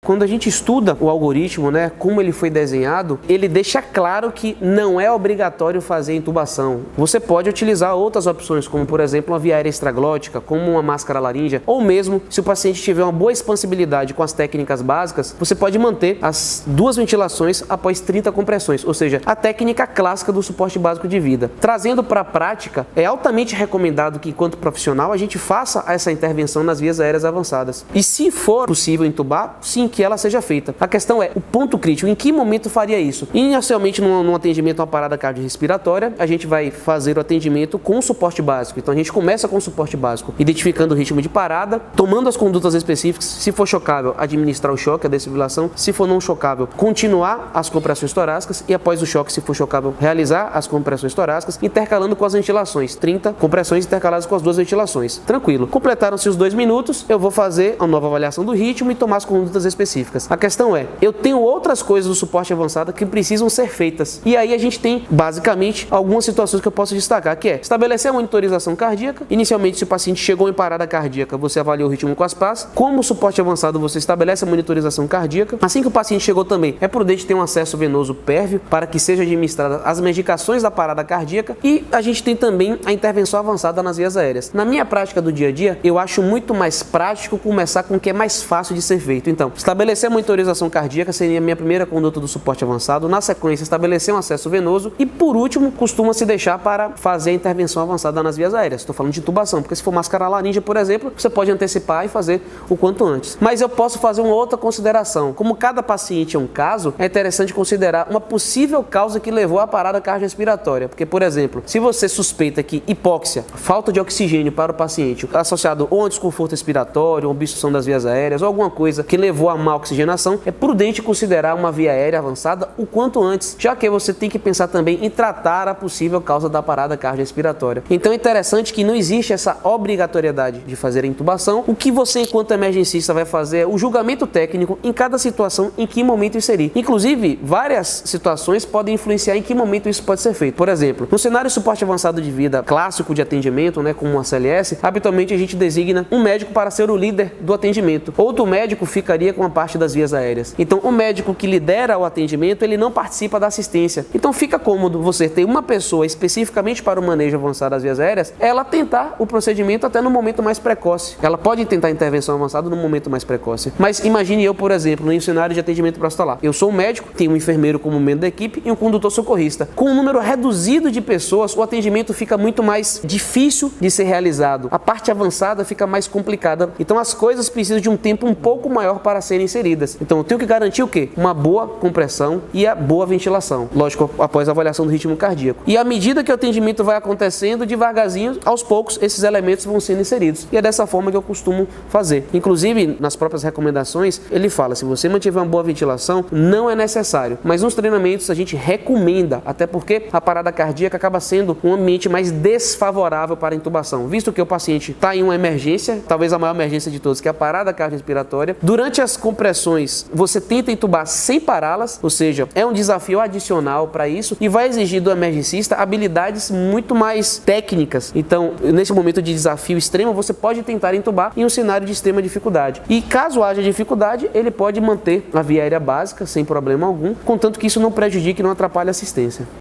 Quando a gente estuda o algoritmo, né, como ele foi desenhado, ele deixa claro que não é obrigatório fazer intubação. Você pode utilizar outras opções, como por exemplo uma via aérea extraglótica, como uma máscara laríngea, ou mesmo se o paciente tiver uma boa expansibilidade com as técnicas básicas, você pode manter as 2 ventilações após 30 compressões, ou seja, a técnica clássica do suporte básico de vida. Trazendo para a prática, é altamente recomendado que, enquanto profissional, a gente faça essa intervenção nas vias aéreas avançadas. E se for possível intubar, sim, que ela seja feita. A questão é o ponto crítico, em que momento faria isso? Inicialmente, num atendimento a uma parada cardiorrespiratória, a gente vai fazer o atendimento com suporte básico. Então a gente começa com o suporte básico, identificando o ritmo de parada, tomando as condutas específicas. Se for chocável, administrar o choque, a desfibrilação. Se for não chocável, continuar as compressões torácicas e após o choque, se for chocável, realizar as compressões torácicas, intercalando com as ventilações. 30 compressões intercaladas com as 2 ventilações. Tranquilo. Completaram-se os 2 minutos, eu vou fazer a nova avaliação do ritmo e tomar as condutas específicas. A questão é, eu tenho outras coisas do suporte avançado que precisam ser feitas. E aí a gente tem, basicamente, algumas situações que eu posso destacar, que é estabelecer a monitorização cardíaca. Inicialmente, se o paciente chegou em parada cardíaca, você avalia o ritmo com as PAS. Como suporte avançado, você estabelece a monitorização cardíaca. Assim que o paciente chegou também, é prudente ter um acesso venoso pérvio para que seja administrada as medicações da parada cardíaca. E a gente tem também a intervenção avançada nas vias aéreas. Na minha prática do dia a dia, eu acho muito mais prático começar com o que é mais fácil de ser feito. Então, estabelecer a monitorização cardíaca seria a minha primeira conduta do suporte avançado. Na sequência, estabelecer um acesso venoso. E por último, costuma se deixar para fazer a intervenção avançada nas vias aéreas. Estou falando de intubação, porque se for máscara laríngea, por exemplo, você pode antecipar e fazer o quanto antes. Mas eu posso fazer uma outra consideração. Como cada paciente é um caso, é interessante considerar uma possível causa que levou à parada cardiorrespiratória. Porque, por exemplo, se você suspeita que hipóxia, falta de oxigênio para o paciente, associado ou a um desconforto respiratório, ou obstrução das vias aéreas, ou alguma coisa que levou a má oxigenação, é prudente considerar uma via aérea avançada o quanto antes, já que você tem que pensar também em tratar a possível causa da parada cardiorrespiratória. Então é interessante que não existe essa obrigatoriedade de fazer a intubação. O que você, enquanto emergencista, vai fazer é o julgamento técnico em cada situação, em que momento inserir. Inclusive, várias situações podem influenciar em que momento isso pode ser feito. Por exemplo, no cenário de suporte avançado de vida clássico de atendimento, né, como uma CLS, habitualmente a gente designa um médico para ser o líder do atendimento. Outro médico ficaria com a parte das vias aéreas. Então, o médico que lidera o atendimento, ele não participa da assistência. Então, fica cômodo você ter uma pessoa especificamente para o manejo avançado das vias aéreas, ela tentar o procedimento até no momento mais precoce. Ela pode tentar a intervenção avançada no momento mais precoce. Mas imagine eu, por exemplo, no cenário de atendimento pré-hospitalar. Eu sou um médico, tenho um enfermeiro como membro da equipe e um condutor socorrista. Com um número reduzido de pessoas, o atendimento fica muito mais difícil de ser realizado. A parte avançada fica mais complicada. Então, as coisas precisam de um tempo um pouco maior para serem inseridas. Então, eu tenho que garantir o quê? Uma boa compressão e a boa ventilação. Lógico, após a avaliação do ritmo cardíaco. E à medida que o atendimento vai acontecendo, devagarzinho, aos poucos, esses elementos vão sendo inseridos. E é dessa forma que eu costumo fazer. Inclusive, nas próprias recomendações, ele fala, se você mantiver uma boa ventilação, não é necessário. Mas nos treinamentos a gente recomenda, até porque a parada cardíaca acaba sendo um ambiente mais desfavorável para a intubação, visto que o paciente está em uma emergência, talvez a maior emergência de todos, que é a parada cardiorrespiratória. Durante as compressões, você tenta intubar sem pará-las, ou seja, é um desafio adicional para isso e vai exigir do emergencista habilidades muito mais técnicas. Então, nesse momento de desafio extremo, você pode tentar intubar em um cenário de extrema dificuldade. E caso haja dificuldade, ele pode manter a via aérea básica sem problema algum, contanto que isso não prejudique e não atrapalhe a assistência.